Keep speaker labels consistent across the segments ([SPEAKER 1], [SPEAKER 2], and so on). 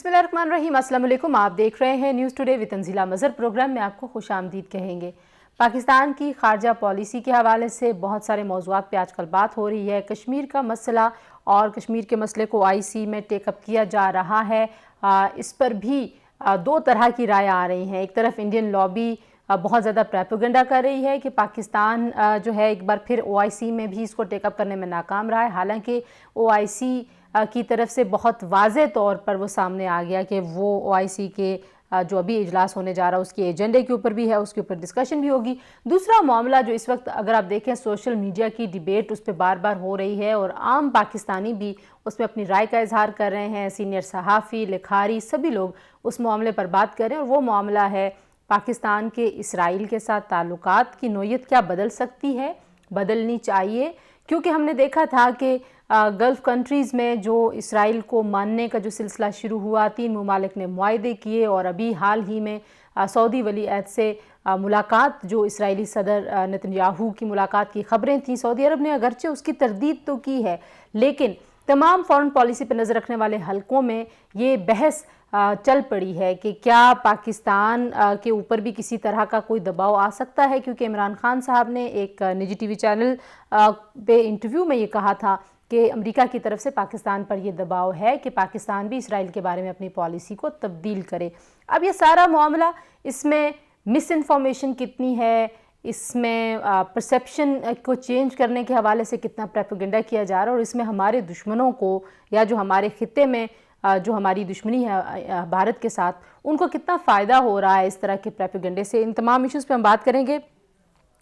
[SPEAKER 1] बिस्मिल्लाहिर्रहमानिर्रहीम, अस्सलाम वालेकुम। आप देख रहे हैं news today with Tanzeela Mazhar. Programme में आपको खुश आमदीद कहेंगे। पाकिस्तान की खारजा पॉलिसी के हवाले से बहुत सारे मौज़ूआत पे आजकल बात हो रही है। कश्मीर का मसला और कश्मीर के मसले को IC में टेकअप किया जा रहा है। इस पर भी दो तरह की राय आ रही हैं। एक तरफ इंडियन लॉबी बहुत ज़्यादा प्रोपेगेंडा कर रही है कि पाकिस्तान जो है एक बार फिर OIC में भी इसको टेकअप करने में नाकाम रहा है। हालांकि OIC की तरफ से बहुत वाज़े तौर पर वो सामने आ गया कि वो OIC के जो अभी इजलास होने जा रहा है उसके एजेंडे के ऊपर भी है, उसके ऊपर डिस्कशन भी होगी। दूसरा मामला जो इस वक्त अगर आप देखें सोशल मीडिया की डिबेट उस पर बार बार हो रही है और आम पाकिस्तानी भी उसमें अपनी राय का इजहार कर रहे हैं। सीनियर सहाफ़ी, लिखारी, सभी लोग उस मामले पर बात कर रहे हैं और वो मामला है पाकिस्तान के इसराइल के साथ ताल्लुकात की नोयत क्या बदल सकती है, बदलनी चाहिए। क्योंकि हमने देखा था कि गल्फ़ कंट्रीज़ में जो इसराइल को मानने का जो सिलसिला शुरू हुआ, 3 ममालिक ने मुआहदे किए और अभी हाल ही में सऊदी वली अहद से मुलाकात, जो इसराइली सदर नेतन्याहू की मुलाकात की ख़बरें थीं, सऊदी अरब ने अगरचे उसकी तरदीद तो की है, लेकिन तमाम फ़ॉरेन पॉलिसी पर नज़र रखने वाले हलकों में ये बहस चल पड़ी है कि क्या पाकिस्तान के ऊपर भी किसी तरह का कोई दबाव आ सकता है। क्योंकि इमरान खान साहब ने एक निजी TV चैनल पे इंटरव्यू में ये कहा था कि अमेरिका की तरफ से पाकिस्तान पर यह दबाव है कि पाकिस्तान भी इसराइल के बारे में अपनी पॉलिसी को तब्दील करे। अब ये सारा मामला, इसमें मिस इन्फॉर्मेशन कितनी है, इसमें परसेप्शन को चेंज करने के हवाले से कितना प्रोपेगेंडा किया जा रहा है और इसमें हमारे दुश्मनों को या जो हमारे खित्ते में जो हमारी दुश्मनी है भारत के साथ, उनको कितना फ़ायदा हो रहा है इस तरह के प्रोपेगेंडे से। इन तमाम इश्यूज़ पे हम बात करेंगे।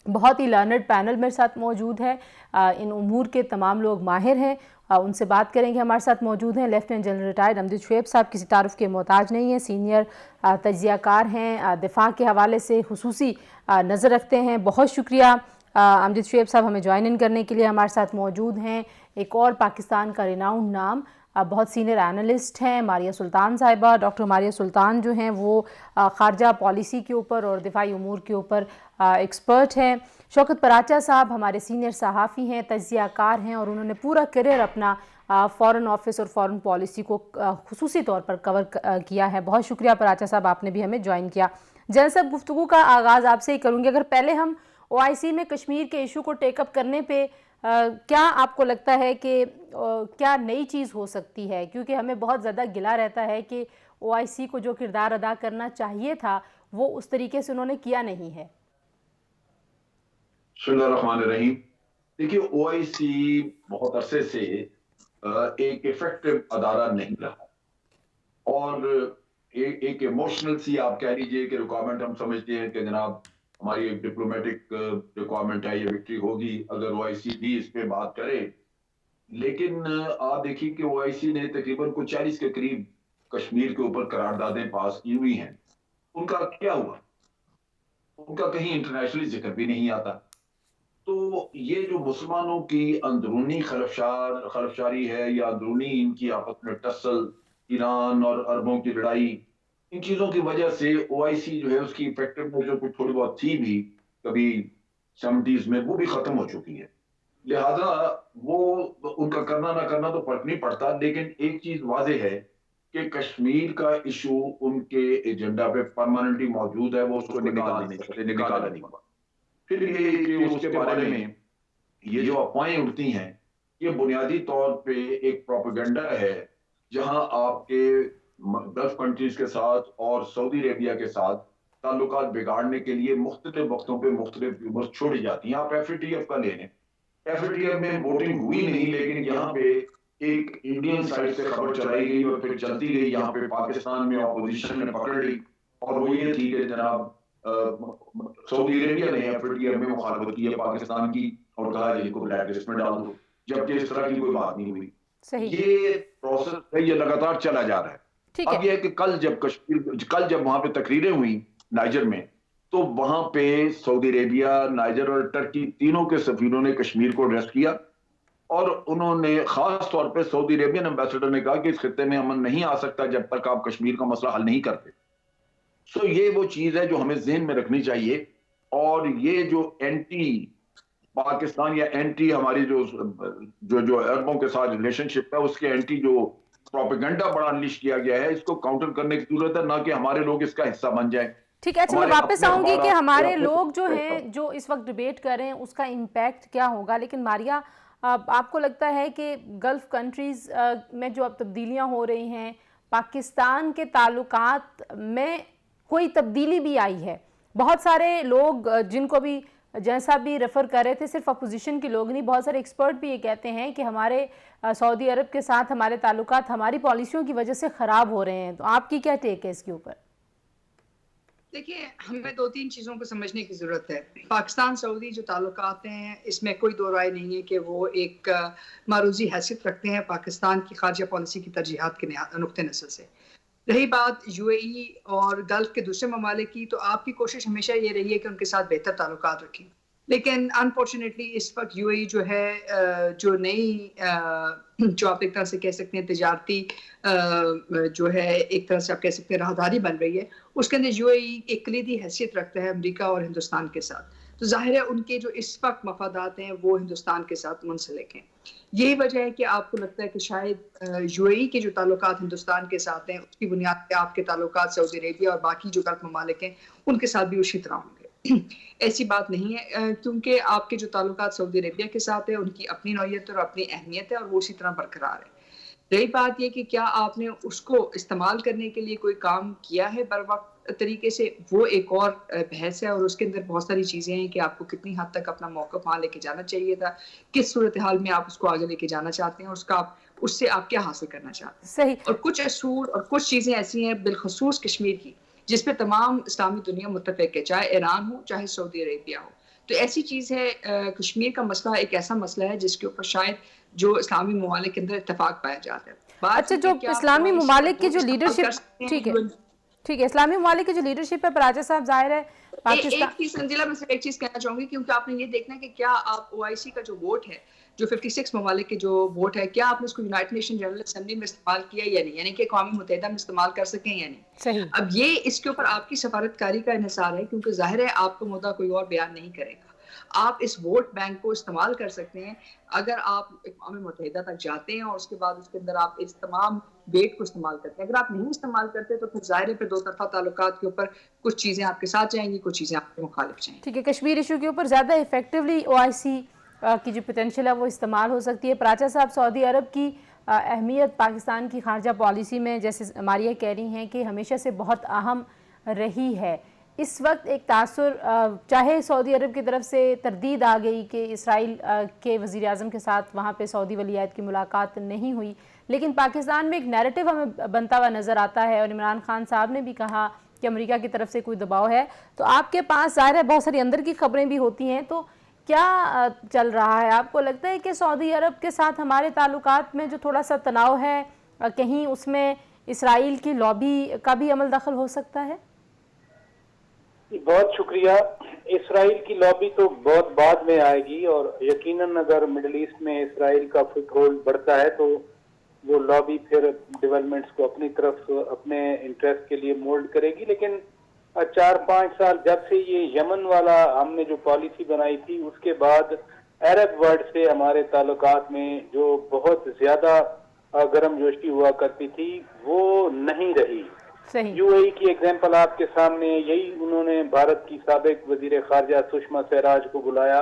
[SPEAKER 1] बहुत ही लर्नड पैनल मेरे साथ मौजूद है, इन उमूर के तमाम लोग माहिर हैं, उनसे बात करेंगे। हमारे साथ मौजूद हैं lieutenant general retired Amjad Shoaib साहब, किसी तारुफ के मोहताज नहीं हैं, सीनियर तज्ज़ियाकार हैं, दिफा के हवाले से खुसूसी नज़र रखते हैं। बहुत शुक्रिया अमजद शुएब साहब हमें ज्वाइन इन करने के लिए। हमारे साथ मौजूद हैं एक और पाकिस्तान का रिनाउंड नाम, बहुत सीनियर एनालिस्ट हैं, मारिया सुल्तान साहिबा। डॉक्टर मारिया सुल्तान जो हैं वो खारजा पॉलिसी के ऊपर और दिफाई उमूर के ऊपर एक्सपर्ट हैं। शौकत पराचा साहब हमारे सीनियर सहाफ़ी हैं, तज्ज़ियाकार हैं और उन्होंने पूरा करियर अपना फ़ॉरेन ऑफिस और फ़ॉरेन पॉलिसी को खुसूसी तौर पर कवर किया है। बहुत शुक्रिया पराचा साहब, आपने भी हमें ज्वाइन किया। जनरल साहब, गुफ्तगू का आगाज़ आपसे ही करूँगी। अगर पहले हम OIC में कश्मीर के इशू को टेकअप करने पे क्या आपको लगता है कि क्या नई चीज़ हो सकती है, क्योंकि हमें बहुत ज़्यादा गिला रहता है कि OIC को जो किरदार अदा करना चाहिए था वो उस तरीके से उन्होंने किया नहीं है।
[SPEAKER 2] बिस्मिल्लाहिर्रहमानिर्रहीम। देखिए, OIC बहुत अरसे से एक इफेक्टिव अदारा नहीं रहा और एक इमोशनल सी आप कह लीजिए कि रिक्वायरमेंट हम समझते हैं कि जनाब हमारी एक डिप्लोमेटिक रिक्वायरमेंट है, ये विक्ट्री होगी अगर OIC भी इस पे बात करे। लेकिन आप देखिए कि OIC ने तकरीबन कुछ 40 के करीब कश्मीर के ऊपर करारदादें पास की हुई हैं। उनका क्या हुआ? उनका कहीं इंटरनेशनली जिक्र भी नहीं आता। तो ये जो मुसलमानों की अंदरूनी खलफशारी है या अंदरूनी इनकी आपस में टसल, ईरान और अरबों की लड़ाई, इन चीजों की वजह से OIC जो है उसकी इफेक्टिवनेस जो कुछ थोड़ी बहुत थी भी कभी 70s में, वो भी खत्म हो चुकी है। लिहाजा वो उनका करना ना करना तो फर्क नहीं पड़ता, लेकिन एक चीज वाजे है कि कश्मीर का इशू उनके एजेंडा पे परमानेंटली मौजूद है, वो उसको निकाल नहीं सकते, निकाला नहीं। फिर ये कि उसके बारे में ये जो अफवाहें उड़ती हैं, ये बुनियादी तौर पे एक प्रोपेगेंडा है, जहां आपके गल्फ कंट्रीज के साथ और सऊदी अरेबिया के साथ ताल्लुकात बिगाड़ने के लिए मुख्तलिफ वक्तों पे मुख्तलिफ ट्यूबर्स छोड़ी जाती हैं। आप FATF का ले लें, FATF में वोटिंग हुई नहीं, लेकिन यहाँ पे एक इंडियन साइड से खबर चलाई गई और फिर चलती गई, यहाँ पे पाकिस्तान में ऑपोजिशन ने पकड़ ली और वो ये थी कि जनाब सऊदी अरेबिया ने FATF में मुखालफत की है पाकिस्तान की और कहा इनको ब्लैक लिस्ट में डाल दो, जबकि इस तरह की कोई बात नहीं हुई। ये प्रोसेस है, ये लगातार चला जा रहा है। अब ये है कि कल जब वहां पे तकरीरें हुई नाइजर में, तो वहां पे सऊदी अरेबिया, नाइजर और टर्की तीनों के सफीरों ने कश्मीर को अरेस्ट किया और उन्होंने खास तौर पे सऊदी अरेबियन एम्बेसडर ने कहा कि इस खित्ते में अमन नहीं आ सकता जब तक आप कश्मीर का मसला हल नहीं करते। सो ये वो चीज है जो हमें ज़हन में रखनी चाहिए। और ये जो एंटी पाकिस्तान या एंटी हमारी जो अरबों के साथ रिलेशनशिप है, उसके एंटी जो प्रोपेगेंडा बड़ा अनलिश किया गया है, इसको काउंटर करने की जरूरत है, ना कि हमारे लोग इसका हिस्सा बन जाएं।
[SPEAKER 1] ठीक है, अच्छा मैं
[SPEAKER 2] हमारे
[SPEAKER 1] वापस
[SPEAKER 2] अपने
[SPEAKER 1] आऊंगी कि
[SPEAKER 2] अखबार
[SPEAKER 1] हमारे लोग जो हैं जो इस वक्त डिबेट कर रहे हैं उसका इम्पैक्ट क्या होगा, लेकिन मारिया आपको लगता है कि गल्फ कंट्रीज में जो अब तब्दीलियां हो रही हैं, पाकिस्तान के ताल्लुकात में कोई तब्दीली भी आई है? बहुत सारे लोग जिनको भी जैसा भी रेफर कर रहे थे, सिर्फ अपोजिशन के लोग नहीं, बहुत सारे एक्सपर्ट भी ये कहते हैं कि हमारे सऊदी अरब के साथ हमारे ताल्लुकात हमारी पॉलिसियों की वजह से ख़राब हो रहे हैं। तो आपकी क्या टेक है इसके ऊपर?
[SPEAKER 3] देखिए, हमें 2-3 चीज़ों को समझने की ज़रूरत है। पाकिस्तान सऊदी जो ताल्लुकात हैं, इसमें कोई दो राय नहीं है कि वो एक मारूज़ी हैसियत रखते हैं पाकिस्तान की ख़ारजा पॉलिसी की तरजीहात के नुक्ते नज़र से। रही बात यूएई और गल्फ़ के दूसरे ममालिक की, तो आपकी कोशिश हमेशा ये रही है कि उनके साथ बेहतर ताल्लुकात रखें। लेकिन अनफॉर्चुनेटली इस वक्त यूएई जो है जो नई जो आप एक तरह से कह सकते हैं तिजारती जो है एक तरह से आप कह सकते हैं राहदारी बन रही है, उसके अंदर यूएई एक कलीदी हैसियत रखता है अमेरिका और हिंदुस्तान के साथ। तो जाहिर है उनके जो इस वक्त मफादात हैं वो हिंदुस्तान के साथ मुंसलिक हैं। यही वजह है कि आपको लगता है कि शायद यूएई के जो ताल्लुकात हिंदुस्तान के साथ हैं उसकी बुनियाद पे आपके ताल्लुकात सऊदी अरेबिया और बाकी जो गल्फ ममालिक हैं उनके साथ भी उसी तरह होंगे। ऐसी बात नहीं है, क्योंकि आपके जो ताल्लुकात सऊदी अरेबिया के साथ है उनकी अपनी नौयत और अपनी अहमियत है और वो उसी तरह बरकरार है। रही बात ये कि क्या आपने उसको इस्तेमाल करने के लिए कोई काम किया है बर वक्त तरीके से, वो एक और बहस है और उसके अंदर बहुत सारी चीज़ें हैं कि आपको कितनी हद तक अपना मौक़िफ़ वहाँ लेके जाना चाहिए था, किस सूरत हाल में आप उसको आगे लेके जाना चाहते हैं, उससे आप क्या हासिल करना चाहते हैं।
[SPEAKER 1] सही।
[SPEAKER 3] और कुछ असूल और कुछ चीज़ें ऐसी हैं बिलखसूस कश्मीर की जिस पे तमाम इस्लामी दुनिया मुत्तफ़िक़ है, चाहे ईरान हो चाहे सऊदी अरेबिया हो। तो ऐसी चीज़ है, कश्मीर का मसला एक ऐसा मसला है जिसके ऊपर शायद जो इस्लामी ममालिक के अंदर इत्तेफाक पाया जाता है।
[SPEAKER 1] अच्छा, जो इस्लामी ममालिक की जो लीडरशिप, ठीक है, इस्लामी ममालिक की जो लीडरशिप है राजा साहब, जाहिर है पाकिस्तान।
[SPEAKER 3] एक चीज़ संजीला, मैं एक चीज़ कहना चाहूँगी, क्योंकि आपने ये देखना है कि क्या आप ओआईसी का जो वोट है, जो 56 ममालिक के जो वोट है, क्या आपने उसको यूनाइटेड नेशन जनरल असेंबली में इस्तेमाल किया या नहीं, यानी कि अक़वाम मुत्तहिदा में इस्तेमाल कर सकें या नहीं।
[SPEAKER 1] सही। अब
[SPEAKER 3] ये इसके ऊपर आपकी सफारतकारी का इन्हिसार है, क्योंकि जाहिर है आपको मुद्दा कोई और बयान नहीं करेगा। आप इस वोट बैंक को इस्तेमाल कर सकते हैं अगर आप अक़वाम मुत्तहिदा तक जाते हैं और उसके बाद उसके अंदर आप इस तमाम वेट को इस्तेमाल करते हैं। अगर आप नहीं इस्तेमाल करते तो फिर ज़ाहिर है फिर दो तरफा ताल्लुकात के ऊपर कुछ चीज़ें आपके साथ जाएंगी, कुछ चीज़ें आपके मुखालिफ जाएंगी।
[SPEAKER 1] ठीक है, कश्मीर इशू के ऊपर ज़्यादा इफेक्टिवली ओआईसी की जो पोटेंशियल है वो इस्तेमाल हो सकती है। प्राचा साहब, सऊदी अरब की अहमियत पाकिस्तान की खारजा पॉलिसी में, जैसे मारिया कह रही हैं कि हमेशा से बहुत अहम रही है, इस वक्त एक तासुर, चाहे सऊदी अरब की तरफ से तरदीद आ गई कि इसराइल के वज़ीर आज़म के साथ वहाँ पे सऊदी वलीअहद की मुलाकात नहीं हुई, लेकिन पाकिस्तान में एक नैरेटिव हमें बनता हुआ नज़र आता है और इमरान खान साहब ने भी कहा कि अमेरिका की तरफ से कोई दबाव है। तो आपके पास ज़ाहिर है बहुत सारी अंदर की खबरें भी होती हैं, तो क्या चल रहा है? आपको लगता है कि सऊदी अरब के साथ हमारे ताल्लुकात में जो थोड़ा सा तनाव है, कहीं उसमें इसराइल की लॉबी का भी अमल दखल हो सकता है?
[SPEAKER 4] बहुत शुक्रिया। इसराइल की लॉबी तो बहुत बाद में आएगी और यकीनन अगर मिडिल ईस्ट में इसराइल का फुटहोल्ड बढ़ता है तो वो लॉबी फिर डेवलपमेंट्स को अपनी तरफ अपने इंटरेस्ट के लिए मोल्ड करेगी। लेकिन 4-5 साल जब से ये यमन वाला हमने जो पॉलिसी बनाई थी उसके बाद अरब वर्ल्ड से हमारे ताल्लुकात में जो बहुत ज्यादा गर्मजोशी हुआ करती थी वो नहीं रही। यूएई की एग्जाम्पल आपके सामने, यही उन्होंने भारत की साबिक वजीर खारजा सुषमा स्वराज को बुलाया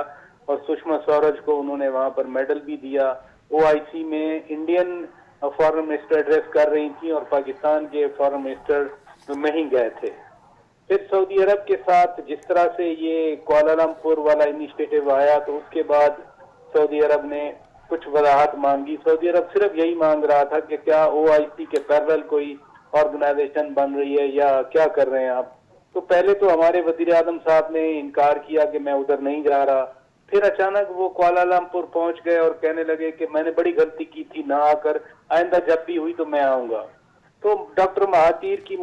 [SPEAKER 4] और सुषमा स्वराज को उन्होंने वहां पर मेडल भी दिया। ओआईसी में इंडियन फॉरेन मिनिस्टर एड्रेस कर रही थी और पाकिस्तान के फॉरेन मिनिस्टर में ही गए थे। फिर सऊदी अरब के साथ जिस तरह से ये कुआलालंपुर वाला इनिशिएटिव आया तो उसके बाद सऊदी अरब ने कुछ वजाहत मांगी। सऊदी अरब सिर्फ यही मांग रहा था कि क्या ओआईसी के पैरेलल कोई ऑर्गेनाइजेशन बन रही है या क्या कर रहे हैं आप। तो पहले तो हमारे वजीर आजम साहब ने इनकार किया कि मैं उधर नहीं जा रहा, फिर अचानक वो कुआलालंपुर पहुंच गए और कहने लगे कि मैंने बड़ी गलती की थी ना आकर, आइंदा जब भी हुई तो मैं आऊंगा। तो डॉक्टर महातीर की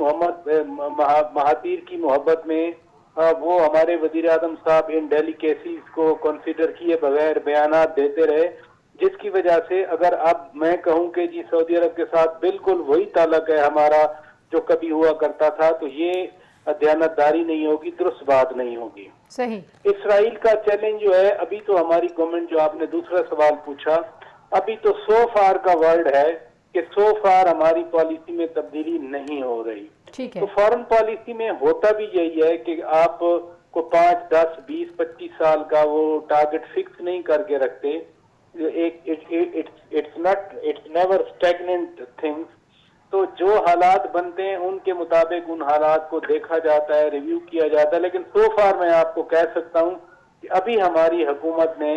[SPEAKER 4] मोहब्बत में वो हमारे वजीर आजम साहब इन डेलिकेसीज को कंसीडर किए बगैर बयानात देते रहे, जिसकी वजह से अगर अब मैं कहूं कि जी सऊदी अरब के साथ बिल्कुल वही ताल्लुक है हमारा जो कभी हुआ करता था, तो ये दयानतदारी नहीं होगी, दुरुस्त बात नहीं होगी।
[SPEAKER 1] सही।
[SPEAKER 4] इसराइल का चैलेंज जो है, अभी तो हमारी गवर्नमेंट, जो आपने दूसरा सवाल पूछा, अभी तो सो फार का वर्ल्ड है کہ سو فار ہماری پالیسی میں تبدیلی نہیں ہو رہی.
[SPEAKER 1] ٹھیک ہے.
[SPEAKER 4] تو فورن پالیسی میں ہوتا بھی یہی ہے کہ آپ کو 5, 10, 20, 25 سال کا وہ ٹارگٹ فکس نہیں کر کے رکھتے. It's never stagnant things. تو جو حالات بنتے ہیں ان کے مطابق ان حالات کو دیکھا جاتا ہے, ریویو کیا جاتا ہے. لیکن سو فار میں آپ کو کہہ سکتا ہوں کہ ابھی ہماری حکومت نے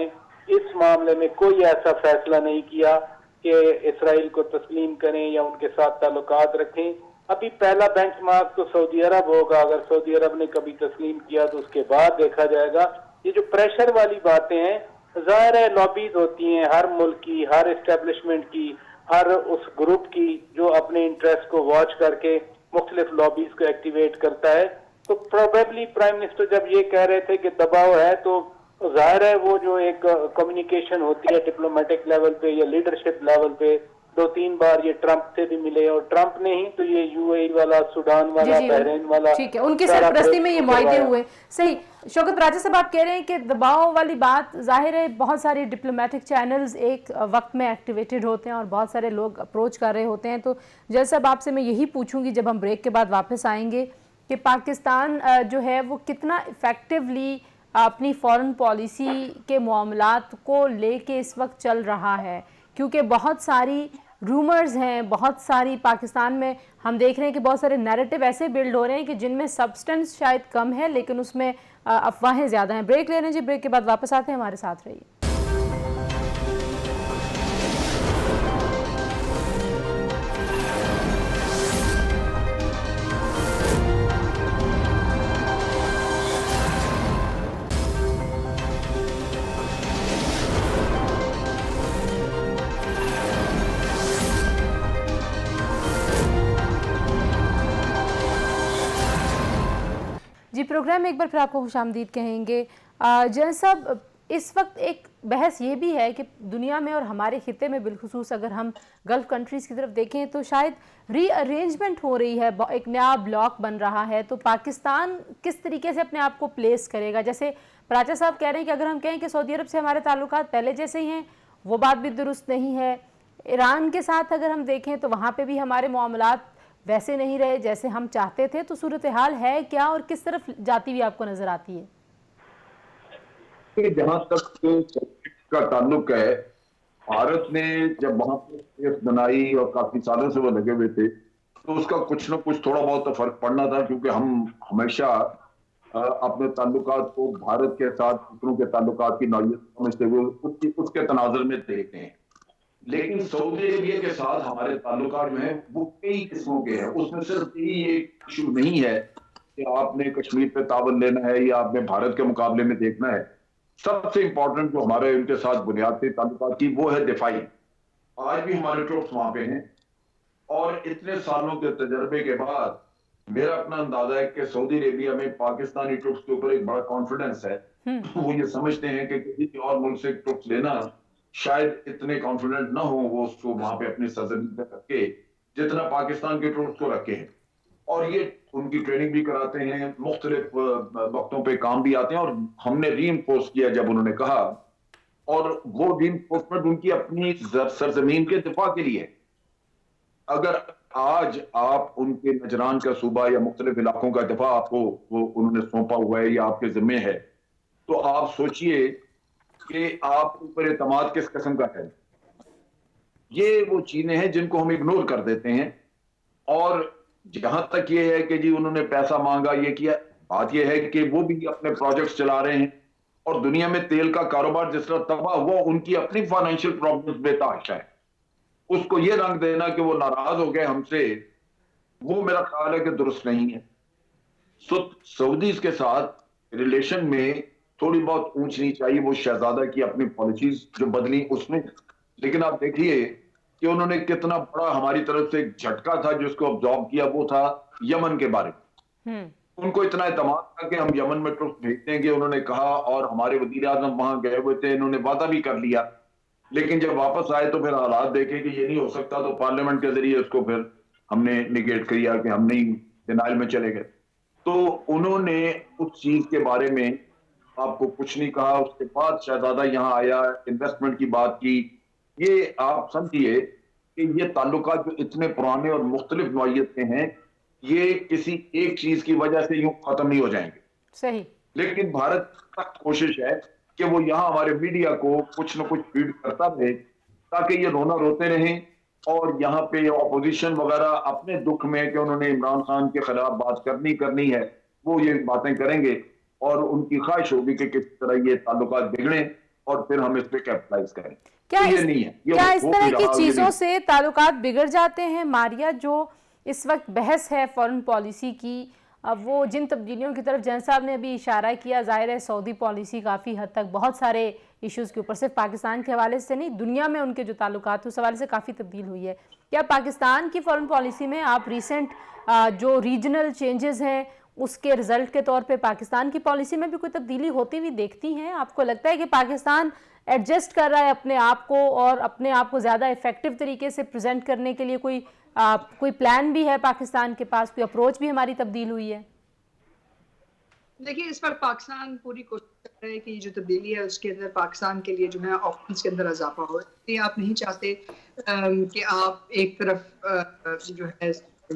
[SPEAKER 4] اس معاملے میں کوئی ایسا فیصلہ نہیں کیا کہ اسرائیل کو تسلیم کریں یا ان کے ساتھ تعلقات رکھیں. ابھی پہلا بینچ مارک تو سعودی عرب ہوگا. اگر سعودی عرب نے کبھی تسلیم کیا تو اس کے بعد دیکھا جائے گا. یہ جو پریشر والی باتیں ہیں, ظاہر ہے لابیز ہوتی ہیں ہر ملک کی, ہر اسٹیبلشمنٹ کی, ہر اس گروپ کی جو اپنے انٹرسٹ کو واچ کر کے مختلف لابیز کو ایکٹیویٹ کرتا ہے. تو پروبیبلی پرائم منسٹر جب یہ کہہ رہے تھے کہ دباؤ ہے, تو ظاہر ہے وہ جو ایک کمیونیکیشن ہوتی ہے ڈپلومیٹک لیول پہ یا لیڈرشپ لیول پہ, 2-3 بار یہ ٹرمپ سے بھی ملے, اور ٹرمپ نے ہی تو یہ یو اے ای والا, سوڈان والا, بحرین والا,
[SPEAKER 1] ٹھیک ہے, ان کی سرپرستی میں یہ معاہدے ہوئے. صحیح. شوکت راجہ صاحب آپ کہہ رہے ہیں کہ دباؤ والی بات, ظاہر ہے بہت ساری ڈپلومیٹک چینلز ایک وقت میں ایکٹیویٹڈ ہوتے ہیں اور بہت سارے لوگ اپروچ کر رہے ہوتے ہیں. تو جیسا صاحب آپ سے میں یہی پوچھوں گی جب ہم بریک کے بعد واپس آئیں گے کہ پاکستان جو ہے وہ کتنا افیکٹولی اپنی فورن پالیسی کے معاملات کو لے کے اس وقت چل رہا ہے, کیونکہ بہت ساری رومرز ہیں, بہت ساری پاکستان میں ہم دیکھ رہے ہیں کہ بہت سارے نیریٹو ایسے بلڈ ہو رہے ہیں کہ جن میں سبسٹنس شاید کم ہے لیکن اس میں افواہیں زیادہ ہیں. بریک لے لیں جی, بریک کے بعد واپس آتے ہیں, ہمارے ساتھ رہیے. جی, پروگرام میں ایک بار پھر آپ کو خوش آمدید کہیں گے. جنرل صاحب, اس وقت ایک بحث یہ بھی ہے کہ دنیا میں اور ہمارے خطے میں بالخصوص اگر ہم گلف کنٹریز کی طرف دیکھیں تو شاید ری ارینجمنٹ ہو رہی ہے, ایک نیا بلاک بن رہا ہے. تو پاکستان کس طریقے سے اپنے آپ کو پلیس کرے گا؟ جیسے پراچا صاحب کہہ رہے ہیں کہ اگر ہم کہیں کہ سعودی عرب سے ہمارے تعلقات پہلے جیسے ہی ہیں, وہ بات بھی درست نہیں ہے. ایران کے ساتھ اگر ہم دیکھیں تو وہاں پہ بھی ہمارے معاملات ویسے نہیں رہے جیسے ہم چاہتے تھے. تو صورتحال ہے کیا اور کس طرف جاتی ہوئی آپ کو نظر آتی ہے؟
[SPEAKER 2] جہاں تک کا تعلق ہے, بھارت نے جب وہاں پہ بنائی اور کافی سالوں سے وہ لگے ہوئے تھے, تو اس کا کچھ نہ کچھ تھوڑا بہت فرق پڑنا تھا, کیونکہ ہم ہمیشہ اپنے تعلقات کو بھارت کے ساتھ دوسروں کے تعلقات کی نوعیت سمجھتے ہوئے اس کے تناظر میں دیکھتے ہیں. لیکن سعودی عربیہ کے ساتھ ہمارے تعلقات میں وہ کئی قسموں کے ہیں. اس میں صرف یہی ایک ایشو نہیں ہے کہ آپ نے کشمیر پہ تعاون لینا ہے یا آپ نے بھارت کے مقابلے میں دیکھنا ہے. سب سے امپورٹنٹ جو ہمارے ان کے ساتھ بنیادی تعلقات کی وہ ہے دفاعی. آج بھی ہمارے ٹروپس وہاں پہ ہیں, اور اتنے سالوں کے تجربے کے بعد میرا اپنا اندازہ ہے کہ سعودی عربیہ میں پاکستانی ٹروپس کے اوپر ایک بڑا کانفیڈنس ہے. وہ یہ سمجھتے ہیں کہ کسی اور ملک سے ٹروپس لینا شاید اتنے کانفیڈنٹ نہ ہو وہ اس کو وہاں پہ اپنی سرزمین پہ رکھ کے جتنا پاکستان کے ٹروپس کو رکھے ہیں. اور یہ ان کی ٹریننگ بھی کراتے ہیں, مختلف وقتوں پہ کام بھی آتے ہیں. اور ہم نے ری انفورس کیا جب انہوں نے کہا, اور وہ ری انفورسمنٹ ان کی اپنی سرزمین کے دفاع کے لیے. اگر آج آپ ان کے نجران کا صوبہ یا مختلف علاقوں کا دفاع آپ کو وہ انہوں نے سونپا ہوا ہے یا آپ کے ذمہ ہے, تو آپ سوچئے کہ آپ اوپر اعتماد کس قسم کا ہے. یہ وہ چیزیں ہیں جن کو ہم اگنور کر دیتے ہیں. اور جہاں تک یہ ہے کہ جی انہوں نے پیسہ مانگا, یہ کیا, بات یہ ہے کہ وہ بھی اپنے پروجیکٹس چلا رہے ہیں, اور دنیا میں تیل کا کاروبار جس طرح تباہ ہوا, ان کی اپنی فائنینشیل پرابلمز بے تحاشا ہے. اس کو یہ رنگ دینا کہ وہ ناراض ہو گئے ہم سے, وہ میرا خیال ہے کہ درست نہیں ہے. سعودیز کے ساتھ ریلیشن میں تھوڑی بہت اونچ نیچ آئی, وہ شہزادہ کی اپنی پالیسیز جو بدلی اس میں. لیکن آپ دیکھیے کہ انہوں نے کتنا بڑا ہماری طرف سے ایک جھٹکا تھا جس کو ابزارب کیا, وہ تھا یمن کے بارے میں. ان کو اتنا اعتماد تھا کہ ہم یمن میں ٹروپ بھیجتے ہیں کہ انہوں نے کہا, اور ہمارے وزیر اعظم وہاں گئے ہوئے تھے, انہوں نے وعدہ بھی کر لیا. لیکن جب واپس آئے تو پھر حالات دیکھے کہ یہ نہیں ہو سکتا, تو پارلیمنٹ کے ذریعے اس کو پھر ہم نے نیگیٹ کیا کہ ہم نہیں ڈینائل میں چلے گئے. تو انہوں نے اس چیز کے بارے میں آپ کو کچھ نہیں کہا. اس کے بعد شہزادہ یہاں آیا, انویسٹمنٹ کی بات کی. یہ آپ سمجھیے کہ یہ تعلुकात जो इतने पुराने और मुख्तलिफ नौइयत के हैं, ये किसी एक चीज की वजह से यूं खत्म नहीं हो जाएंगे।
[SPEAKER 1] सही।
[SPEAKER 2] लेकिन भारत की सख्त कोशिश है कि वो यहाँ हमारे मीडिया को कुछ न कुछ फीड करता रहे, ताकि ये रोना रोते रहें और यहाँ पे अपोजिशन वगैरह अपने दुख में कि उन्होंने इमरान खान के खिलाफ बात करनी है, वो ये बातें करेंगे और उनकी ख्वाहिश होगी कि किस तरह ये ताल्लुकात बिगड़े और फिर हम इस पे कैपिटलाइज करें।
[SPEAKER 1] क्या
[SPEAKER 2] तो
[SPEAKER 1] इस,
[SPEAKER 2] ये नहीं है, ये
[SPEAKER 1] क्या इस
[SPEAKER 2] हो
[SPEAKER 1] तरह
[SPEAKER 2] भी
[SPEAKER 1] की
[SPEAKER 2] रहा, ये
[SPEAKER 1] चीजों
[SPEAKER 2] नहीं।
[SPEAKER 1] से ताल्लुकात बिगड़ जाते हैं मारिया? जो इस वक्त बहस है फॉरेन पॉलिसी की, अब वो जिन तब्दीलियों की तरफ जैन साहब ने अभी इशारा किया, जाहिर है सऊदी पॉलिसी काफ़ी हद तक बहुत सारे इश्यूज़ के ऊपर, सिर्फ पाकिस्तान के हवाले से नहीं, दुनिया में उनके जो ताल्लुकात उस हवाले से काफ़ी तब्दील हुई है। क्या पाकिस्तान की फॉरेन पॉलिसी में आप रिसेंट जो रीजनल चेंजेस हैं उसके रिजल्ट के तौर पे पाकिस्तान की पॉलिसी में भी कोई तब्दीली होती हुई देखती हैं? आपको लगता है कि पाकिस्तान एडजस्ट कर रहा है अपने आप को और अपने आप को ज़्यादा इफेक्टिव तरीके से प्रेजेंट करने के लिए कोई प्लान भी है पाकिस्तान के पास, कोई अप्रोच भी हमारी तब्दील हुई है?
[SPEAKER 3] देखिए, इस पर पाकिस्तान पूरी कोशिश कर रहा है कि जो तब्दीली है उसके अंदर पाकिस्तान के लिए जो है ऑप्शंस के अंदर इजाफा हो। ये आप नहीं चाहते कि आप एक तरफ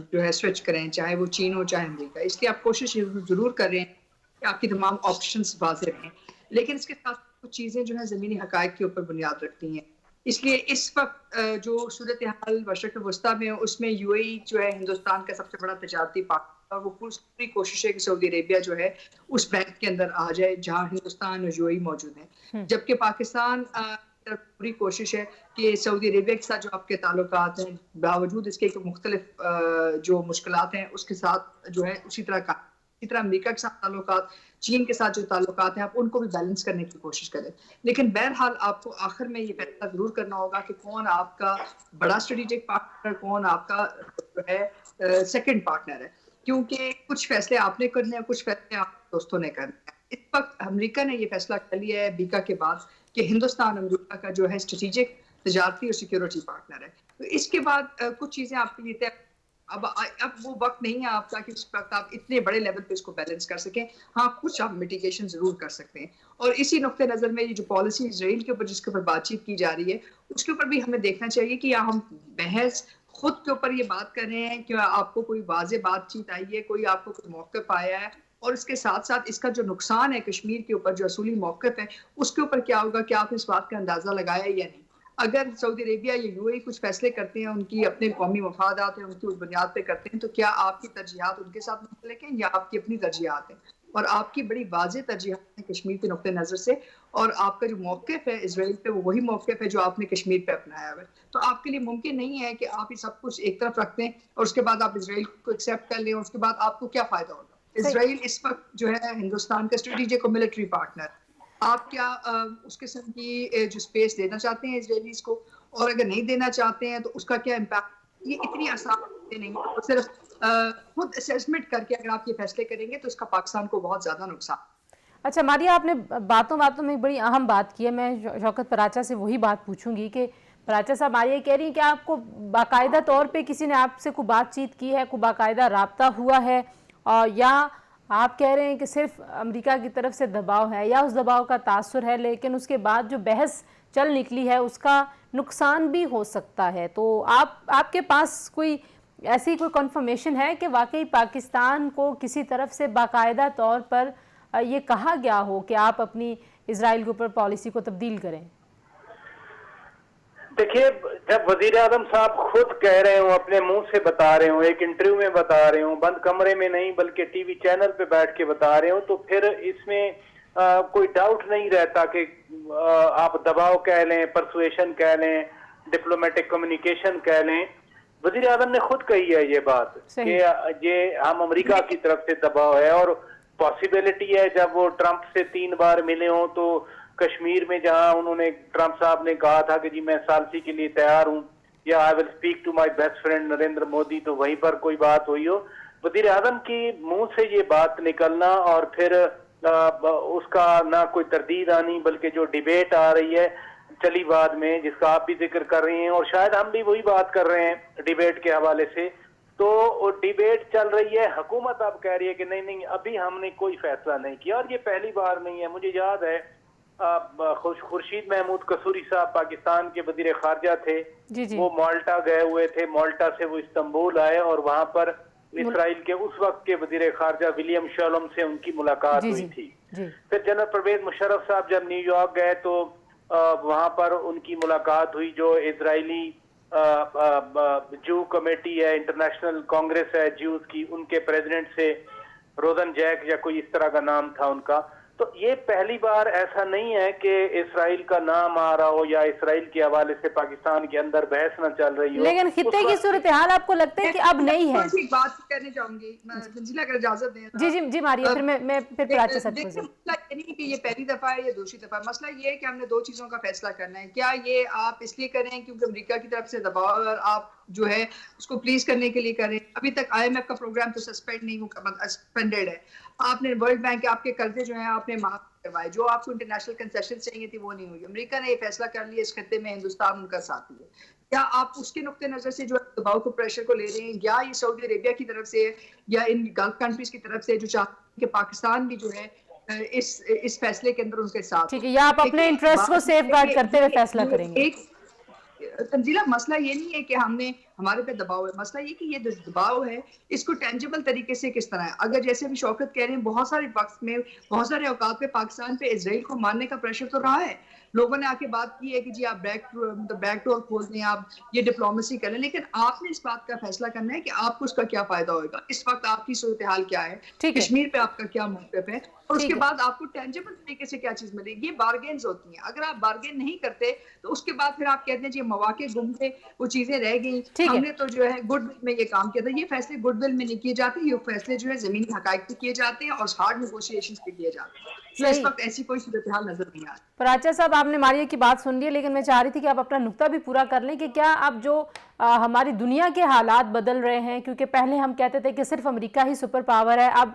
[SPEAKER 3] जो है स्विच करें, चाहे वो चीन हो चाहे अमेरिका। इसलिए आप कोशिश जरूर कर रहे हैं कि आपकी तमाम ऑप्शंस वाज़ेह रहें, लेकिन इसके साथ कुछ चीज़ें जो है ज़मीनी हक़ाइक़ के ऊपर बुनियाद रखती हैं। इसलिए इस वक्त जो सूरत हाल मशरिक़ वस्ता में है उसमें यूएई जो है हिंदुस्तान का सबसे बड़ा तजारती पार्टनर, वो पूरी कोशिश है कि सऊदी अरेबिया जो है उस बैंक के अंदर आ जाए जहां हिंदुस्तान और यूएई मौजूद है, जबकि पाकिस्तान पूरी कोशिश है कि सऊदी अरेबिया के साथ जो आपके ताल्लुकात हैं, बावजूद इसके मुख्तलिफ जो मुश्किलात हैं उसके साथ जो है उसी तरह अमेरिका के साथ ताल्लुकात, चीन के साथ जो ताल्लुकात हैं, आप उनको भी बैलेंस करने की कोशिश करें। लेकिन बहरहाल आपको आखिर में ये फैसला जरूर करना होगा कि कौन आपका बड़ा स्ट्रेटेजिक पार्टनर, कौन आपका जो है सेकंड पार्टनर है, क्योंकि कुछ फैसले आपने करने हैं, कुछ फैसले आप दोस्तों ने करने हैं। इस वक्त अमेरिका ने ये फैसला कर लिया है बीका के बाद कि हिंदुस्तान अमेरिका का जो है स्ट्रेटेजिक, तजारती और सिक्योरिटी पार्टनर है। तो इसके बाद कुछ चीज़ें आपके लिए तय, अब वो वक्त नहीं है आपका कि उस वक्त आप इतने बड़े लेवल पे इसको बैलेंस कर सकें। हाँ, कुछ आप मिटिगेशन जरूर कर सकते हैं। और इसी नुक्ते नज़र में ये जो पॉलिसी इजराइल के ऊपर जिसके ऊपर बातचीत की जा रही है उसके ऊपर भी हमें देखना चाहिए कि हम बहस खुद के ऊपर ये बात कर रहे हैं कि आपको कोई वाज़ेह बातचीत आई है, कोई आपको कोई मौक़िफ़ आया है, और इसके साथ साथ इसका जो नुकसान है कश्मीर के ऊपर, जो असूली मौक़िफ़ है उसके ऊपर क्या होगा, क्या आपने इस बात का अंदाज़ा लगाया है या नहीं। अगर सऊदी अरेबिया या यूएई कुछ फैसले करते हैं, उनकी अपने कौमी मफादात हैं, उनकी उस बुनियाद पे करते हैं, तो क्या आपकी तरजीहात उनके साथ मुख्तलिफ हैं या आपकी अपनी तरजीहात हैं? और आपकी बड़ी वाज़ेह तरजीहात हैं कश्मीर के नुक्ते नज़र से, और आपका जो मौक़िफ़ है इजराइल पे वो वही मौक़िफ़ है जो आपने कश्मीर पे अपनाया हुआ है। तो आपके लिए मुमकिन नहीं है कि आप ये सब कुछ एक तरफ रख दें और उसके बाद आप इजराइल को एक्सेप्ट कर लें, और उसके बाद आपको क्या फ़ायदा होगा। इजराइल इस वक्त जो है हिंदुस्तान का स्ट्रेटेजिक और मिलिट्री पार्टनर, आप क्या उस किस्म की जो स्पेस देना चाहते हैं इजराइलीज को, और अगर नहीं देना चाहते हैं तो उसका क्या इम्पैक्ट। ये इतनी आसान नहीं है, सिर्फ खुद असेसमेंट करके अगर आप ये फैसले करेंगे तो इसका पाकिस्तान को बहुत ज़्यादा नुकसान।
[SPEAKER 1] अच्छा मारिया, आपने बातों में एक बड़ी अहम बात की है। मैं शौकत पराचा से वही बात पूछूंगी कि पराचा साहब, मारिया कह रही है कि आपको बाकायदा तौर पे किसी ने आपसे कोई बातचीत की है, कोई बाकायदा राब्ता हुआ है, और या आप कह रहे हैं कि सिर्फ अमेरिका की तरफ से दबाव है या उस दबाव का तासुर है, लेकिन उसके बाद जो बहस चल निकली है उसका नुकसान भी हो सकता है। तो आपके पास कोई ऐसी कोई कन्फर्मेशन है कि वाकई पाकिस्तान को किसी तरफ से बाकायदा तौर पर ये कहा गया हो कि आप अपनी इजराइल के ऊपर पॉलिसी को तब्दील करें?
[SPEAKER 4] देखिए, जब वजीर आजम साहब खुद कह रहे हो, अपने मुंह से बता रहे हो, एक इंटरव्यू में बता रहे हो, बंद कमरे में नहीं बल्कि टीवी चैनल पे बैठ के बता रहे हो, तो फिर इसमें कोई डाउट नहीं रहता कि आप दबाव कह लें, परसुएशन कह लें, डिप्लोमेटिक कम्युनिकेशन कह लें। वजीर आजम ने खुद कही है ये बात कि ये हम अमेरिका की तरफ से दबाव है, और पॉसिबिलिटी है जब वो ट्रंप से 3 बार मिले हों तो कश्मीर में जहां उन्होंने, ट्रंप साहब ने कहा था कि जी मैं सालसी के लिए तैयार हूं, या I will speak to my best friend Narendra Modi, तो वहीं पर कोई बात हुई हो। वजीर आजम की मुंह से ये बात निकलना और फिर उसका ना कोई तरदीद आनी, बल्कि जो डिबेट आ रही है चली बाद में, जिसका आप भी जिक्र कर रही हैं और शायद हम भी वही बात कर रहे हैं डिबेट के हवाले से, तो डिबेट चल रही है। हुकूमत अब कह रही है कि नहीं अभी हमने कोई फैसला नहीं किया, और ये पहली बार नहीं है। मुझे याद है خورشید محمود قصوری صاحب پاکستان کے وزیر خارجہ تھے،
[SPEAKER 1] جی جی
[SPEAKER 4] وہ مالٹا گئے ہوئے تھے، مالٹا سے وہ استنبول آئے اور وہاں پر اسرائیل کے اس وقت کے وزیر خارجہ ولیم شالوم سے ان کی ملاقات ہوئی تھی۔ پھر جنرل پرویز مشرف صاحب جب نیو یارک گئے تو وہاں پر ان کی ملاقات ہوئی، جو اسرائیلی جو کمیٹی ہے، انٹرنیشنل کانگریس ہے جیوز کی، ان کے پریزیڈنٹ سے روزن جیک یا کوئی اس طرح کا نام تھا ان کا۔ تو یہ پہلی بار ایسا نہیں ہے کہ اسرائیل کا نام آ رہا ہو یا اسرائیل کے حوالے سے پاکستان کے اندر بحث نہ چل رہی ہو،
[SPEAKER 1] لیکن خطے کی صورتحال آپ کو لگتا ہے کہ اب نہیں ہے؟
[SPEAKER 3] ایک بات کرنے چاہوں گی تنزیلہ، اگر اجازت دیں۔
[SPEAKER 1] جی جی جی ماریہ، پھر میں پراچا صاحب کو۔
[SPEAKER 3] مسئلہ یہ نہیں کہ یہ پہلی دفعہ ہے یا دوسری دفعہ، مسئلہ یہ ہے کہ ہم نے دو چیزوں کا فیصلہ کرنا ہے۔ کیا یہ آپ اس لیے کریں کیونکہ امریکہ کی طرف سے دباؤ اور آپ جو ہے اس کو پلیز کرنے کے لیے کریں؟ ابھی تک آئی ایم ایف کا پروگرام تو سسپینڈ نہیں سسپینڈیڈ ہے، آپ نے ورلڈ بینک کے آپ کے قرضے جو ہیں آپ نے معاف کروائے، جو آپ کو انٹرنیشنل کنسیشن چاہیے تھی وہ نہیں ہوئی۔ امریکہ نے یہ فیصلہ کر لیا اس خطے میں ہندوستان ان کا ساتھی ہے۔ کیا آپ اس کے نقطۂ نظر سے جو دباؤ کو پریشر کو لے رہے ہیں، یا یہ سعودی عربیہ کی طرف سے یا ان گلف کنٹریز کی طرف سے جو چاہتے ہیں کہ پاکستان بھی جو ہے اس فیصلے کے اندر ان کے ساتھ؟
[SPEAKER 1] ٹھیک ہے، یا آپ اپنے انٹرسٹ کو سیف گارڈ کرتے ہوئے فیصلہ کریں گے؟
[SPEAKER 3] تنزیلہ، مسئلہ یہ نہیں ہے کہ ہم نے ہمارے پہ دباؤ ہے، مسئلہ یہ کہ یہ دباؤ ہے اس کو ٹینجیبل طریقے سے کس طرح ہے۔ اگر جیسے بھی شوکت کہہ رہے ہیں، بہت سارے وقت میں بہت سارے اوقات پہ پاکستان پہ اسرائیل کو ماننے کا پریشر تو رہا ہے، لوگوں نے آ کے بات کی ہے کہ جی آپ بیک ڈور کھول دیں، آپ یہ ڈپلومیسی کریں، لیکن آپ نے اس بات کا فیصلہ کرنا ہے کہ آپ کو اس کا کیا فائدہ ہوگا، اس وقت آپ کی صورتحال کیا ہے، کشمیر پہ آپ کا کیا موقف ہے، اور اس کے بعد آپ کو ٹینجیبل طریقے سے کیا چیز ملے گی۔ یہ بارگینز ہوتی ہیں، اگر آپ بارگین نہیں کرتے تو اس کے بعد پھر آپ کہتے ہیں جی مواقع گم تھے، وہ چیزیں رہ گئیں، ہم نے تو جو ہے گڈ ول میں یہ کام کیا تھا۔ یہ فیصلے گڈ ول میں نہیں کیے جاتے، یہ فیصلے جو ہے زمینی حقائق پہ کیے جاتے ہیں اور ہارڈ نیگوشیشنز پہ کیے جاتے ہیں۔ اس وقت ایسی کوئی صورتحال نظر نہیں آتی۔
[SPEAKER 1] پراچا صاحب، آپ نے ماریہ کی بات سن لی، لیکن میں چاہ رہی تھی کہ آپ اپنا نقطہ بھی پورا کر لیں کہ کیا اب جو ہماری دنیا کے حالات بدل رہے ہیں، کیونکہ پہلے ہم کہتے تھے کہ صرف امریکہ ہی سپر پاور ہے، اب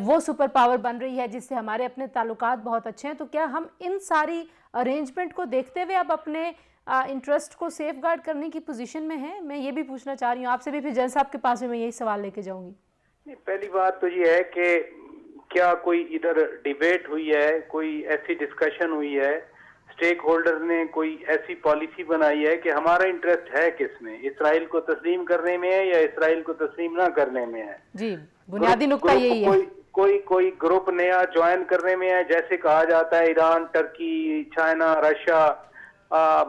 [SPEAKER 1] وہ سپر پاور بن رہی ہے جس سے ہمارے اپنے تعلقات بہت اچھے ہیں، تو کیا ہم ان ساری ارینجمنٹ کو دیکھتے ہوئے اب اپنے انٹرسٹ کو سیف گارڈ کرنے کی پوزیشن میں ہیں؟ میں یہ بھی پوچھنا چاہ رہی ہوں آپ سے بھی، پھر جن صاحب کے پاس میں یہی سوال لے کے جاؤں گی۔
[SPEAKER 4] پہلی بات تو یہ ہے کہ کیا کوئی ادھر ڈیبیٹ ہوئی ہے، کوئی ایسی ڈسکشن ہوئی ہے، اسٹیک ہولڈر نے کوئی ایسی پالیسی بنائی ہے کہ ہمارا انٹرسٹ ہے کس میں، اسرائیل کو تسلیم کرنے میں ہے یا اسرائیل کو تسلیم نہ کرنے میں ہے؟
[SPEAKER 1] جی، بنیادی نقطہ یہی ہے۔
[SPEAKER 4] کوئی گروپ نیا جوائن کرنے میں ہے، جیسے کہا جاتا ہے ایران، ترکی، چائنا، رشیا،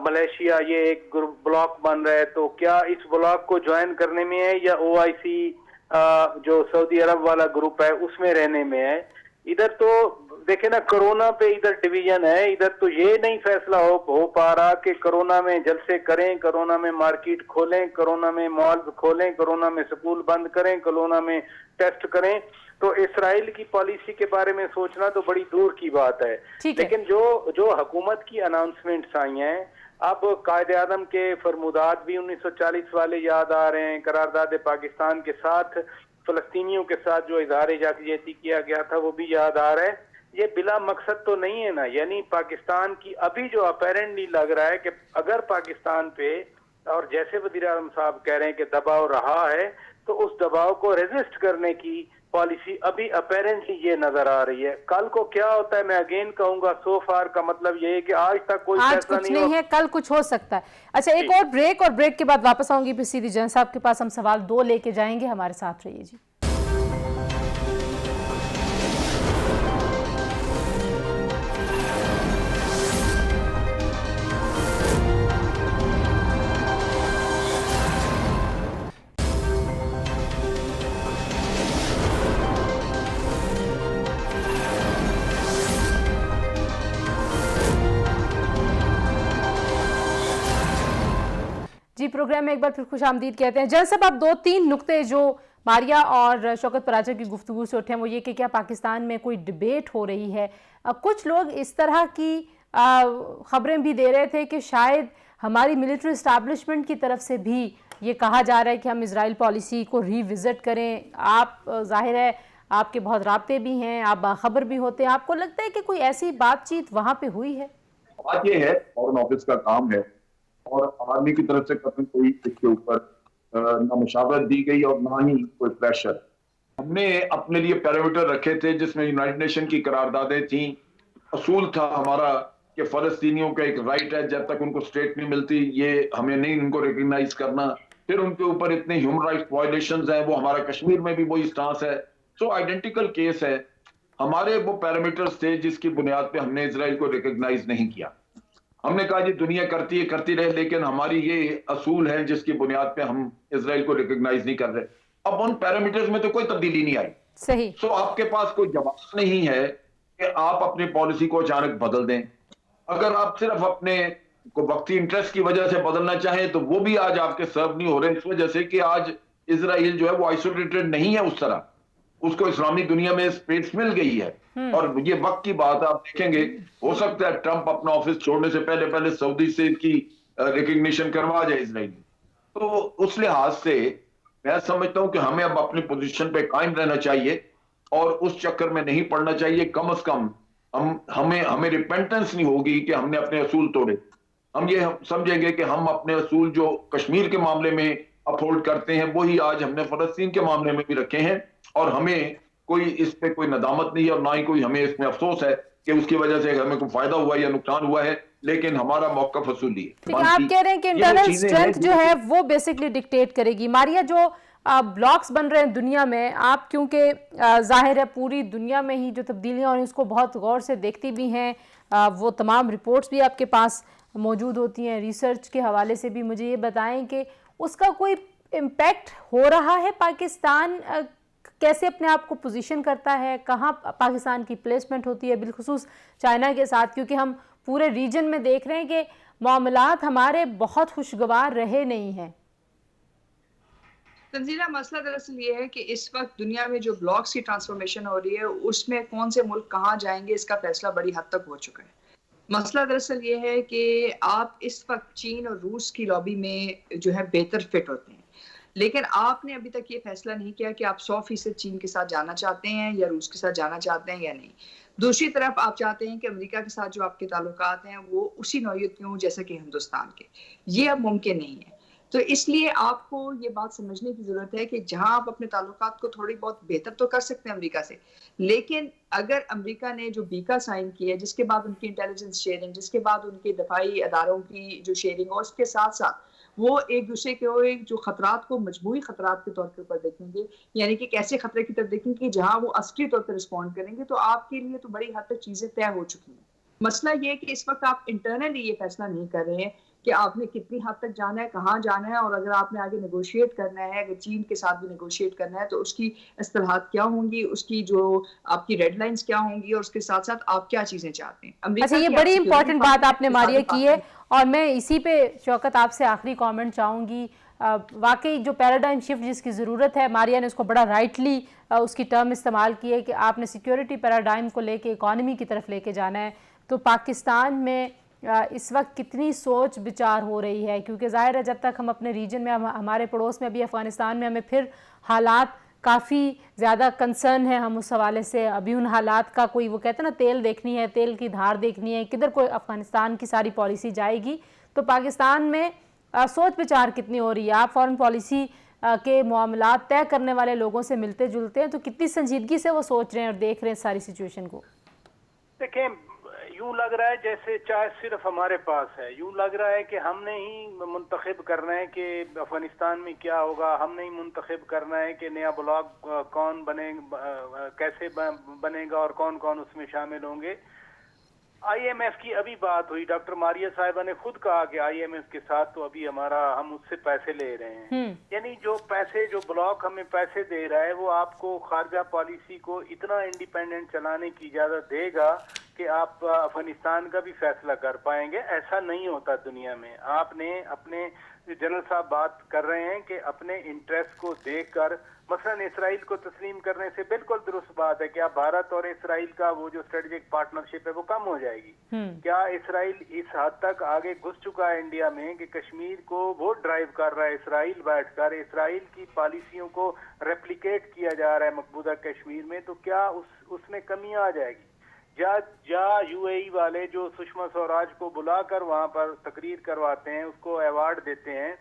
[SPEAKER 4] ملیشیا، یہ ایک بلاک بن رہا ہے، تو کیا اس بلاک کو جوائن کرنے میں ہے یا OIC جو سعودی عرب والا گروپ ہے اس میں رہنے میں ہے؟ ادھر تو دیکھیں نا، کرونا پہ ادھر ڈویژن ہے، ادھر تو یہ نہیں فیصلہ ہو پا رہا کہ کرونا میں جلسے کریں، کرونا میں مارکیٹ کھولیں، کرونا میں مالز کھولیں، کرونا میں سکول بند کریں، کرونا میں ٹیسٹ کریں۔ تو اسرائیل کی پالیسی کے بارے میں سوچنا تو بڑی دور کی بات ہے، لیکن جو حکومت کی اناؤنسمنٹس آئی ہیں، اب قائد اعظم کے فرمودات بھی 1940 والے یاد آ رہے ہیں، قرارداد پاکستان کے ساتھ فلسطینیوں کے ساتھ جو اظہار یکجہتی کیا گیا تھا وہ بھی یاد آ رہا ہے۔ یہ بلا مقصد تو نہیں ہے نا، یعنی پاکستان کی ابھی جو اپیرنٹلی لگ رہا ہے کہ اگر پاکستان پہ، اور جیسے وزیر اعظم صاحب کہہ رہے ہیں کہ دباؤ رہا ہے، تو اس دباؤ کو ریزسٹ کرنے کی پالیسی ابھی اپیرنٹلی یہ نظر آ رہی ہے۔ کل کو کیا ہوتا ہے میں اگین کہوں گا، سو فار کا مطلب یہ ہے کہ آج تک کوئی فیصلہ نہیں
[SPEAKER 1] ہے، کل کچھ ہو سکتا ہے۔ اچھا، ایک اور بریک کے بعد واپس آؤں گی، پھر سیدھی جن صاحب کے پاس ہم سوال 2 لے کے جائیں گے، ہمارے ساتھ رہیے جی۔ جی، پروگرام میں ایک بار پھر خوش آمدید کہتے ہیں۔ جن صاحب، آپ 2-3 نقطے جو ماریہ اور شوکت پراچا کی گفتگو سے اٹھے ہیں وہ یہ کہ کیا پاکستان میں کوئی ڈیبیٹ ہو رہی ہے؟ کچھ لوگ اس طرح کی خبریں بھی دے رہے تھے کہ شاید ہماری ملٹری اسٹیبلشمنٹ کی طرف سے بھی یہ کہا جا رہا ہے کہ ہم اسرائیل پالیسی کو ری وزٹ کریں۔ آپ ظاہر ہے آپ کے بہت رابطے بھی ہیں، آپ باخبر بھی ہوتے ہیں، آپ کو لگتا ہے کہ کوئی ایسی بات چیت وہاں پہ ہوئی ہے؟
[SPEAKER 2] بات یہ ہے، فورن آفس کا کام ہے اور آرمی کی طرف سے کبھی کوئی اس کے اوپر نہ مشاورت دی گئی اور نہ ہی کوئی پریشر۔ ہم نے اپنے لیے پیرامیٹر رکھے تھے جس میں یونائٹڈ نیشن کی قراردادیں تھیں، असूल था हमारा कि फलस्तीनियों का एक राइट है, जब तक उनको स्टेट नहीं मिलती ये हमें नहीं उनको रिकग्नाइज करना। फिर उनके ऊपर इतने ह्यूमन राइट्स वायलेशंस हैं, वो हमारा कश्मीर में भी वही स्टांस है। सो आइडेंटिकल केस है। हमारे वो पैरामीटर्स थे जिसकी बुनियाद पे हमने इजराइल को रिकग्नाइज नहीं किया। हमने कहा जी दुनिया करती है करती रहे, लेकिन हमारी ये असूल है जिसकी बुनियाद पे हम इजराइल को रिकग्नाइज नहीं कर रहे। अब उन पैरामीटर्स में तो कोई तब्दीली नहीं आई।
[SPEAKER 1] सही।
[SPEAKER 2] सो आपके पास कोई जवाब नहीं है कि आप अपनी पॉलिसी को अचानक बदल दें। अगर आप सिर्फ अपने को वक्ती इंटरेस्ट की वजह से बदलना चाहें तो वो भी आज आपके सर्व नहीं हो रहे, इस वजह से कि आज इजराइल जो है वो आइसोलेटेड नहीं है उस तरह, उसको इस्लामी दुनिया में स्पेस मिल गई है। और ये वक्त की बात आप देखेंगे, हो सकता है ट्रंप अपना ऑफिस छोड़ने से पहले पहले सऊदी से इनकी रिकग्निशन करवा जाए इजराइल। तो उस लिहाज से मैं समझता हूं कि हमें अब अपनी पोजीशन पे कायम रहना चाहिए और उस चक्कर में नहीं पड़ना चाहिए। कम से कम हमें रिपेंटेंस नहीं होगी कि हमने अपने असूल तोड़े। हम ये समझेंगे कि हम अपने असूल जो कश्मीर के मामले में अपहोल्ड करते हैं वही आज हमने फलस्तीन के मामले में भी रखे हैं, और हमें कोई इस पे कोई नदामत नहीं है और ना ही कोई हमें इसमें अफसोस है कि उसकी वजह से हमें कोई फायदा हुआ या नुकसान हुआ है, लेकिन हमारा मौक़िफ़ असूली है।
[SPEAKER 1] ठीक है, आप कह रहे हैं कि इंटरनल स्ट्रेंथ जो है वो बेसिकली डिक्टेट करेगी। मारिया, जो ब्लॉक्स बन रहे हैं दुनिया में, आप क्योंकि जाहिर है पूरी दुनिया में ही जो तब्दीलियां हो रही हैं उसको बहुत गौर से देखती भी हैं, वो तमाम रिपोर्ट्स भी आपके पास मौजूद होती हैं, रिसर्च के हवाले से भी मुझे ये बताएं कि उसका कोई इम्पैक्ट हो रहा है? पाकिस्तान कैसे अपने आप को पोजीशन करता है, कहाँ पाकिस्तान की प्लेसमेंट होती है बिलखुसूस चाइना के साथ, क्योंकि हम पूरे रीजन में देख रहे हैं कि मामलात हमारे बहुत खुशगवार रहे नहीं हैं।
[SPEAKER 3] तंजीला, मसला दरअसल ये है कि इस वक्त दुनिया में जो ब्लॉक्स की ट्रांसफॉर्मेशन हो रही है उसमें कौन से मुल्क कहाँ जाएंगे इसका फैसला बड़ी हद तक हो चुका है। मसला दरअसल ये है कि आप इस वक्त चीन और रूस की लॉबी में जो है बेहतर फिट होते हैं, लेकिन आपने अभी तक ये फैसला नहीं किया कि आप 100% चीन के साथ जाना चाहते हैं या रूस के साथ जाना चाहते हैं या नहीं। दूसरी तरफ आप चाहते हैं कि अमेरिका के साथ जो आपके ताल्लुकात हैं वो उसी नौयत के हों जैसे कि हिंदुस्तान के। ये अब मुमकिन नहीं है। तो इसलिए आपको ये बात समझने की ज़रूरत है कि जहां आप अपने ताल्लुकात को थोड़ी बहुत बेहतर तो कर सकते हैं अमेरिका से, लेकिन अगर अमेरिका ने जो बीका साइन की है, जिसके बाद उनकी इंटेलिजेंस शेयरिंग, जिसके बाद उनके दफाई अदारों की जो शेयरिंग, और उसके साथ साथ वो एक दूसरे के जो खतरात को मजमूई खतरात के तौर के ऊपर देखेंगे, यानी कि कैसे खतरे की तरफ देखेंगे कि जहां वो अस्करी तौर पर रिस्पॉन्ड करेंगे, तो आपके लिए तो बड़ी हद तक चीज़ें तय हो चुकी हैं। मसला ये है कि इस वक्त आप इंटरनली ये फैसला नहीं कर रहे हैं कि आपने कितनी हद तक जाना है, कहाँ जाना है, और अगर आपने आगे नेगोशिएट करना है, अगर चीन के साथ भी नेगोशिएट करना है तो उसकी इस्तिलाहात क्या होंगी, उसकी जो आपकी रेड लाइंस क्या होंगी, और उसके साथ साथ आप क्या चीजें चाहते हैं।
[SPEAKER 1] अच्छा, ये बड़ी इंपॉर्टेंट बात आपने मारिया की है, और मैं इसी पे शौकत आपसे आखिरी कमेंट चाहूँगी। वाकई जो पैराडाइम शिफ्ट जिसकी ज़रूरत है, मारिया ने उसको बड़ा राइटली उसकी टर्म इस्तेमाल की है कि आपने सिक्योरिटी पैराडाइम को लेके इकॉनमी की तरफ लेके जाना है। तो पाकिस्तान में इस वक्त कितनी सोच विचार हो रही है, क्योंकि ज़ाहिर है जब तक हम अपने रीजन में, हमारे पड़ोस में अभी अफ़गानिस्तान में हमें फिर हालात काफ़ी ज़्यादा कंसर्न है, हम उस हवाले से अभी उन हालात का कोई, वो कहते हैं ना, तेल देखनी है, तेल की धार देखनी है, किधर कोई अफ़गानिस्तान की सारी पॉलिसी जाएगी। तो पाकिस्तान में सोच विचार कितनी हो रही है? आप फॉरेन पॉलिसी के मामलात तय करने वाले लोगों से मिलते जुलते हैं, तो कितनी संजीदगी से वो सोच रहे हैं और देख रहे हैं सारी सिचुएशन को?
[SPEAKER 4] देखें, यूं लग रहा है जैसे चाय सिर्फ हमारे पास है। यूं लग रहा है कि हमने ही मुंतखब करना है कि अफगानिस्तान में क्या होगा, हमने ही मुंतखब करना है कि नया ब्लॉक कौन बने, कैसे बनेगा और कौन कौन उसमें शामिल होंगे। IMF की अभी बात हुई, डॉक्टर मारिया साहिबा ने खुद कहा कि IMF के साथ तो अभी हम उससे पैसे ले रहे हैं। यानी जो ब्लॉक हमें पैसे दे रहा है वो आपको खारजा पॉलिसी को इतना इंडिपेंडेंट चलाने की इजाजत देगा कि आप अफगानिस्तान का भी फैसला कर पाएंगे। ऐसा नहीं होता दुनिया में। आपने अपने जनरल साहब बात कर रहे हैं कि अपने इंटरेस्ट को देखकर, मसलन इसराइल को तस्लीम करने से बिल्कुल दुरुस्त बात है कि आप भारत और इसराइल का वो जो स्ट्रेटेजिक पार्टनरशिप है वो कम हो जाएगी। क्या इसराइल इस हद तक आगे घुस चुका है इंडिया में कि कश्मीर को वो ड्राइव कर रहा है, इसराइल बैठकर इसराइल की पॉलिसियों को रेप्लिकेट किया जा रहा है मकबूजा कश्मीर में, तो क्या उसमें कमी आ जाएगी? या UAE वाले जो सुषमा स्वराज को बुलाकर वहां पर तकरीर करवाते हैं, उसको अवार्ड देते हैं,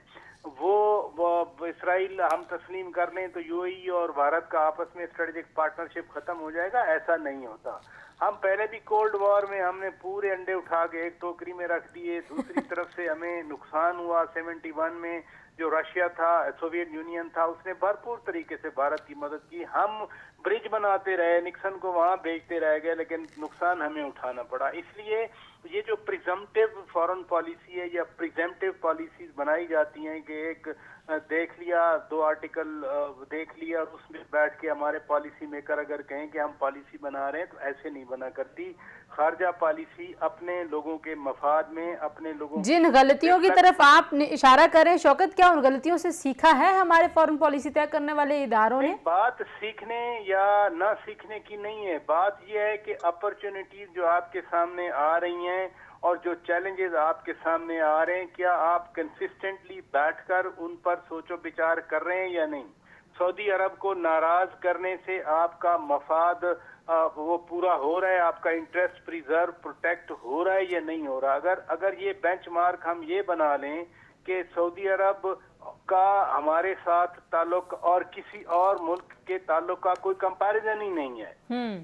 [SPEAKER 4] वो इसराइल हम तस्लीम कर लें तो UAE और भारत का आपस में स्ट्रेटेजिक पार्टनरशिप खत्म हो जाएगा? ऐसा नहीं होता। हम पहले भी कोल्ड वॉर में हमने पूरे अंडे उठा के एक टोकरी में रख दिए, दूसरी तरफ से हमें नुकसान हुआ 71 में, जो रशिया था, सोवियत यूनियन था, उसने भरपूर तरीके से भारत की मदद की। हम ब्रिज बनाते रहे, निक्सन को वहां भेजते रह गए, लेकिन नुकसान हमें उठाना पड़ा। इसलिए ये जो प्रिजम्पटिव फॉरेन पॉलिसी है या प्रिजेम्पटिव पॉलिसीज बनाई जाती हैं कि एक देख लिया, 2 आर्टिकल देख लिया और उसमें बैठ के हमारे पॉलिसी मेकर अगर कहें कि हम पॉलिसी बना रहे हैं, तो ऐसे नहीं बना करती। खारजा पॉलिसी अपने लोगों के मफाद में, अपने लोगों
[SPEAKER 1] जिन गलतियों की तरफ आप इशारा करें शौकत, क्या उन गलतियों से सीखा है हमारे फॉरेन पॉलिसी तय करने वाले इदारों ने?
[SPEAKER 4] बात सीखने या ना सीखने की नहीं है, बात यह है कि अपॉर्चुनिटीज जो आपके सामने आ रही हैं और जो चैलेंजेस आपके सामने आ रहे हैं, क्या आप कंसिस्टेंटली बैठकर उन पर सोचो विचार कर रहे हैं या नहीं? सऊदी अरब को नाराज करने से आपका मफाद वो पूरा हो रहा है, आपका इंटरेस्ट प्रिजर्व प्रोटेक्ट हो रहा है या नहीं हो रहा? अगर ये बेंचमार्क हम ये बना लें कि सऊदी अरब का हमारे साथ ताल्लुक और किसी और मुल्क के ताल्लुक का कोई कंपैरिजन ही नहीं है,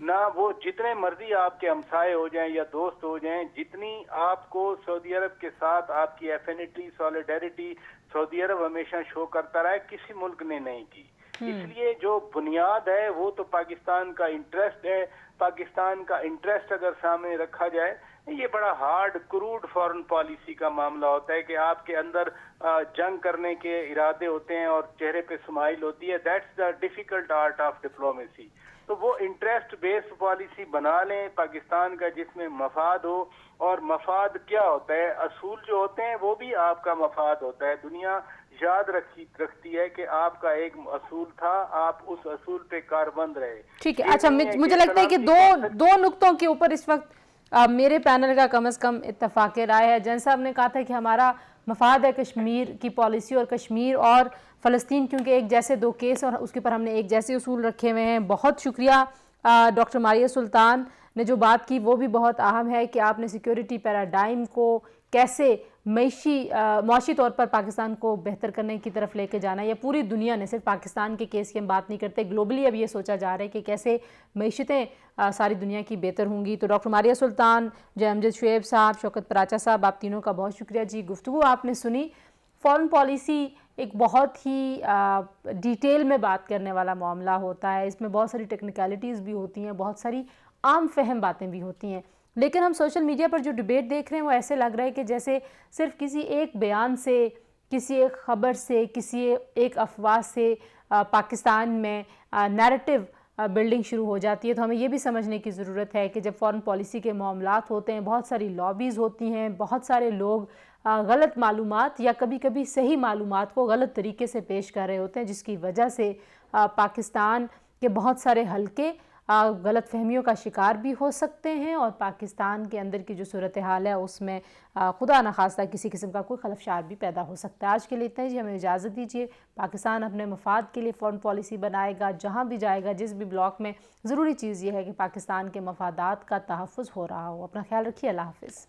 [SPEAKER 4] ना वो जितने मर्जी आपके हमसाए हो जाएं या दोस्त हो जाएं, जितनी आपको सऊदी अरब के साथ आपकी एफिनिटी, सॉलिडेरिटी सऊदी अरब हमेशा शो करता रहा है, किसी मुल्क ने नहीं की। इसलिए जो बुनियाद है वो तो पाकिस्तान का इंटरेस्ट है। पाकिस्तान का इंटरेस्ट अगर सामने रखा जाए, ये बड़ा हार्ड क्रूड फॉरेन पॉलिसी का मामला होता है कि आपके अंदर जंग करने के इरादे होते हैं और चेहरे पे स्माइल होती है। That's the difficult art of diplomacy. तो वो इंटरेस्ट बेस्ड पॉलिसी बना लें पाकिस्तान का, जिसमें मफाद हो। और मफाद क्या होता है? असूल जो होते हैं वो भी आपका मफाद होता है। दुनिया याद रखती है कि आपका एक असूल था, आप उस असूल पे कारबंद रहे।
[SPEAKER 1] ठीक है, अच्छा, मुझे लगता है कि दो नुक्तों के ऊपर इस वक्त मेरे पैनल का कम से कम इत्तफाक राय है। जैन साहब ने कहा था कि हमारा मफाद है कश्मीर की पॉलिसी और कश्मीर और फ़लस्तीन, क्योंकि एक जैसे 2 केस और उसके ऊपर हमने एक जैसे उसूल रखे हुए हैं। बहुत शुक्रिया डॉक्टर मारिया सुल्तान ने जो बात की वो भी बहुत अहम है कि आपने सिक्योरिटी पैराडाइम को कैसे मुआशी तौर पर पाकिस्तान को बेहतर करने की तरफ लेके जाना है। या पूरी दुनिया ने, सिर्फ पाकिस्तान के केस की हम बात नहीं करते, ग्लोबली अब ये सोचा जा रहा है कि कैसे मईशतें सारी दुनिया की बेहतर होंगी। तो डॉक्टर मारिया सुल्तान, जय अमजद शुएब साहब, शौकत पराचा साहब, आप तीनों का बहुत शुक्रिया जी। गुफ्तगू आपने सुनी। फॉरेन पॉलिसी एक बहुत ही डिटेल में बात करने वाला मामला होता है। इसमें बहुत सारी टेक्निकलिटीज़ भी होती हैं, बहुत सारी आम फहम बातें भी होती हैं। लेकिन हम सोशल मीडिया पर जो डिबेट देख रहे हैं वो ऐसे लग रहा है कि जैसे सिर्फ किसी एक बयान से, किसी एक ख़बर से, किसी एक अफवाह से पाकिस्तान में नैरेटिव बिल्डिंग शुरू हो जाती है। तो हमें ये भी समझने की ज़रूरत है कि जब फॉरेन पॉलिसी के मामलात होते हैं, बहुत सारी लॉबीज़ होती हैं, बहुत सारे लोग गलत मालूमात या कभी कभी सही मालूमात को गलत तरीके से पेश कर रहे होते हैं, जिसकी वजह से पाकिस्तान के बहुत सारे हलके गलत फहमियों का शिकार भी हो सकते हैं और पाकिस्तान के अंदर की जो सूरत हाल है उसमें खुदा न खास्ता किसी किस्म का कोई खलफशार भी पैदा हो सकता है। आज के लिए इतना ही जी, हमें इजाज़त दीजिए। पाकिस्तान अपने मफाद के लिए फॉरेन पॉलिसी बनाएगा, जहाँ भी जाएगा, जिस भी ब्लॉक में। ज़रूरी चीज़ ये है कि पाकिस्तान के मफादात का तहफ़्फ़ुज़ हो रहा हो। अपना ख्याल रखिए। अल्लाह हाफ़िज़।